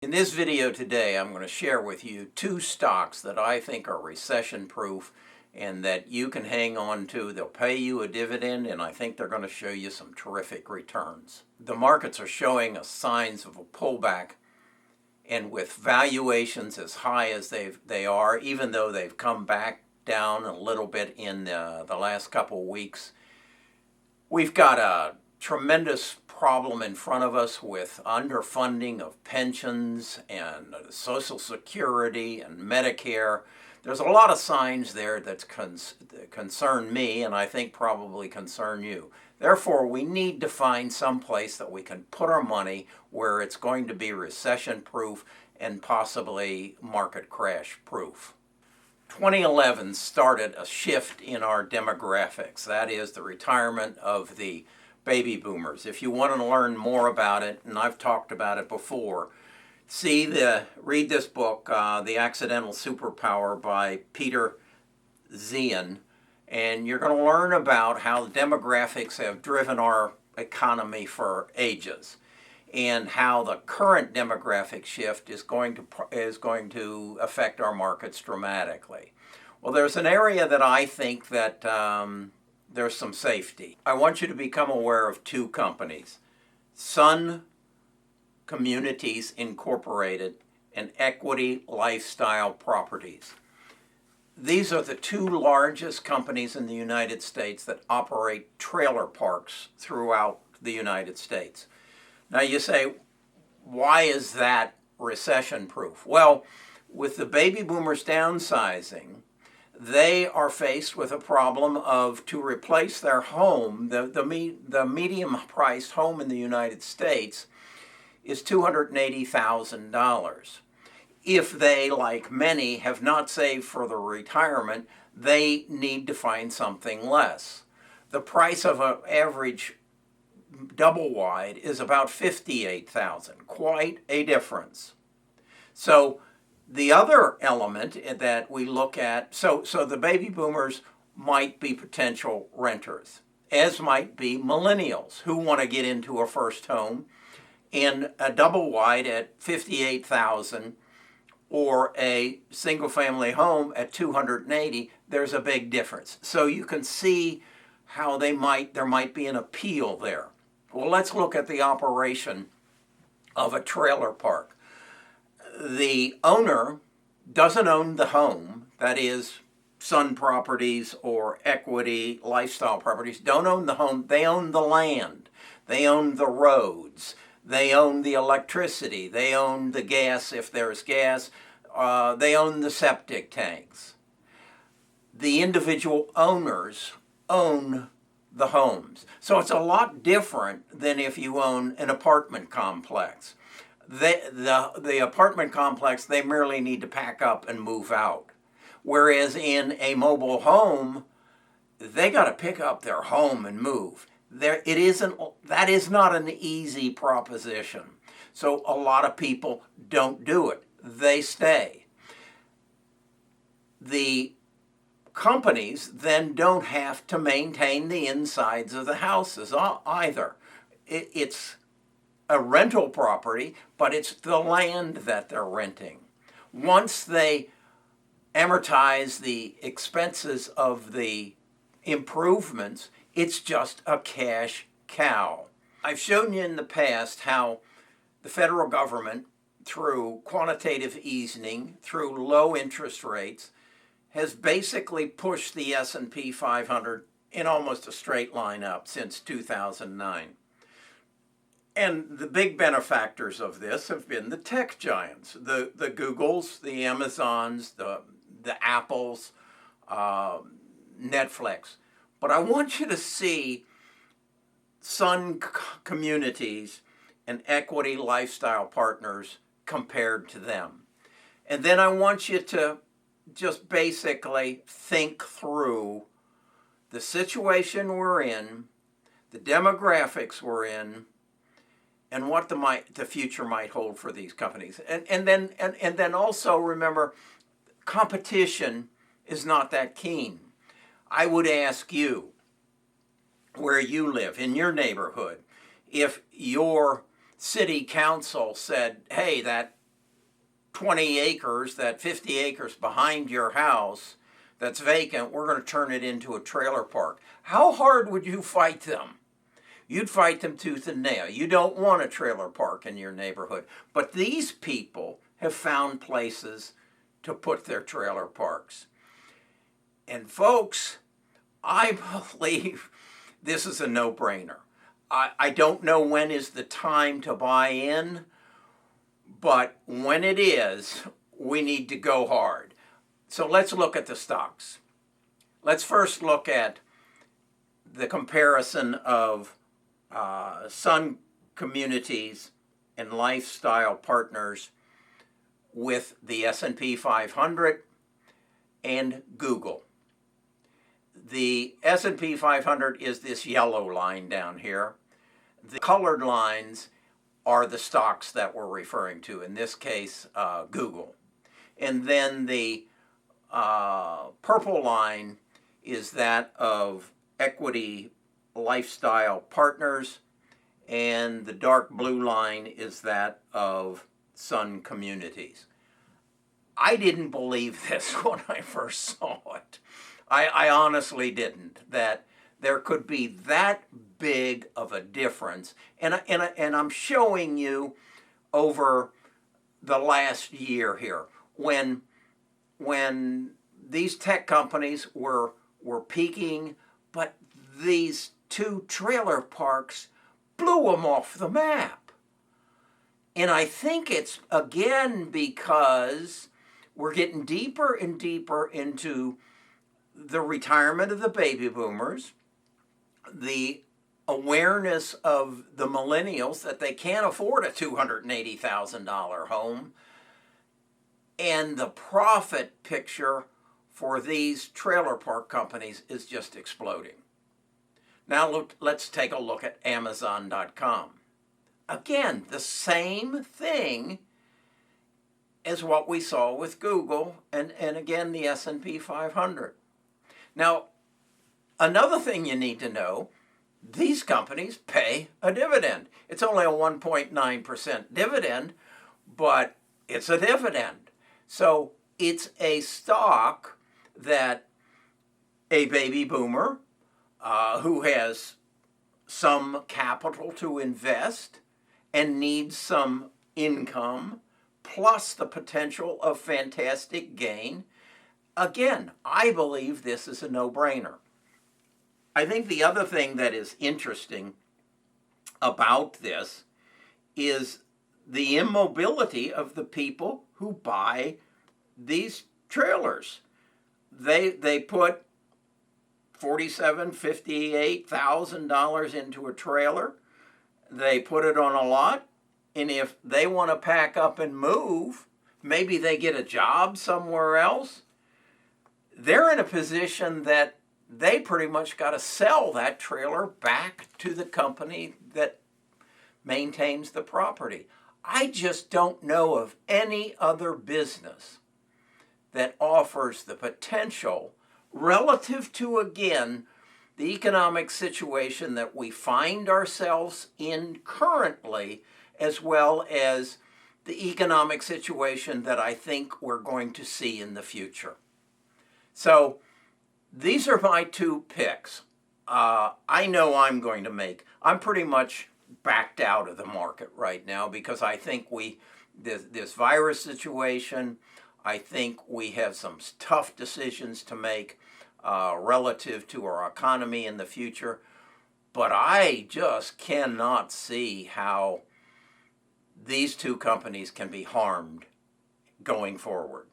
In this video today, I'm going to share with you two stocks that I think are recession proof and that you can hang on to. They'll pay you a dividend, and I think they're going to show you some terrific returns. The markets are showing us signs of a pullback, and with valuations as high as they are, even though they've come back down a little bit in the last couple of weeks, we've got a tremendous problem in front of us with underfunding of pensions and Social Security and Medicare. There's a lot of signs there that concern me, and I think probably concern you. Therefore, we need to find some place that we can put our money where it's going to be recession-proof and possibly market crash-proof. 2011 started a shift in our demographics. That is the retirement of the baby boomers. If you want to learn more about it, and I've talked about it before, read this book, The Accidental Superpower by Peter Zien, and you're going to learn about how the demographics have driven our economy for ages, and how the current demographic shift is going to affect our markets dramatically. Well, there's an area that I think that there's some safety. I want you to become aware of two companies, Sun Communities Incorporated and Equity Lifestyle Properties. These are the two largest companies in the United States that operate trailer parks throughout the United States. Now you say, why is that recession proof? Well, with the baby boomers downsizing, they are faced with a problem of, to replace their home, the medium-priced home in the United States is $280,000. If they, like many, have not saved for their retirement, they need to find something less. The price of an average double wide is about $58,000, quite a difference. So the other element that we look at, so the baby boomers might be potential renters, as might be millennials who want to get into a first home, and a double wide at $58,000 or a single family home at $280,000, there's a big difference. So you can see how there might be an appeal there. Well, let's look at the operation of a trailer park. The owner doesn't own the home, that is, Sun Properties or Equity Lifestyle Properties don't own the home, they own the land, they own the roads, they own the electricity, they own the gas if there's gas, they own the septic tanks. The individual owners own the homes. So it's a lot different than if you own an apartment complex. The apartment complex, they merely need to pack up and move out. Whereas in a mobile home, they got to pick up their home and move. That is not an easy proposition. So a lot of people don't do it. They stay. The companies then don't have to maintain the insides of the houses either. It's a rental property, but it's the land that they're renting. Once they amortize the expenses of the improvements, it's just a cash cow. I've shown you in the past how the federal government, through quantitative easing, through low interest rates, has basically pushed the S&P 500 in almost a straight line up since 2009. And the big benefactors of this have been the tech giants, the Googles, the Amazons, the Apples, Netflix. But I want you to see Sun Communities and Equity Lifestyle Partners compared to them. And then I want you to just basically think through the situation we're in, the demographics we're in, and what the future might hold for these companies. And then also remember, competition is not that keen. I would ask you, where you live, in your neighborhood, if your city council said, hey, that 20 acres, that 50 acres behind your house that's vacant, we're going to turn it into a trailer park. How hard would you fight them? You'd fight them tooth and nail. You don't want a trailer park in your neighborhood. But these people have found places to put their trailer parks. And folks, I believe this is a no-brainer. I don't know when is the time to buy in, but when it is, we need to go hard. So let's look at the stocks. Let's first look at the comparison of Sun Communities and Lifestyle Partners with the S&P 500 and Google. The S&P 500 is this yellow line down here. The colored lines are the stocks that we're referring to, in this case, Google. And then the purple line is that of Equity Lifestyle Partners, and the dark blue line is that of Sun Communities. I didn't believe this when I first saw it. I honestly didn't, that there could be that big of a difference. And I'm showing you over the last year here, when these tech companies were peaking, but these two trailer parks blew them off the map. And I think it's, again, because we're getting deeper and deeper into the retirement of the baby boomers, the awareness of the millennials that they can't afford a $280,000 home, and the profit picture for these trailer park companies is just exploding. Now let's take a look at Amazon.com. Again, the same thing as what we saw with Google and again the S&P 500. Now, another thing you need to know, these companies pay a dividend. It's only a 1.9% dividend, but it's a dividend. So it's a stock that a baby boomer who has some capital to invest and needs some income, plus the potential of fantastic gain. Again, I believe this is a no-brainer. I think the other thing that is interesting about this is the immobility of the people who buy these trailers. They put $47,000, $58,000 into a trailer. They put it on a lot, and if they want to pack up and move, maybe they get a job somewhere else, they're in a position that they pretty much got to sell that trailer back to the company that maintains the property. I just don't know of any other business that offers the potential relative to, again, the economic situation that we find ourselves in currently, as well as the economic situation that I think we're going to see in the future. So these are my two picks. I know I'm pretty much backed out of the market right now because I think this virus situation, I think we have some tough decisions to make relative to our economy in the future. But I just cannot see how these two companies can be harmed going forward.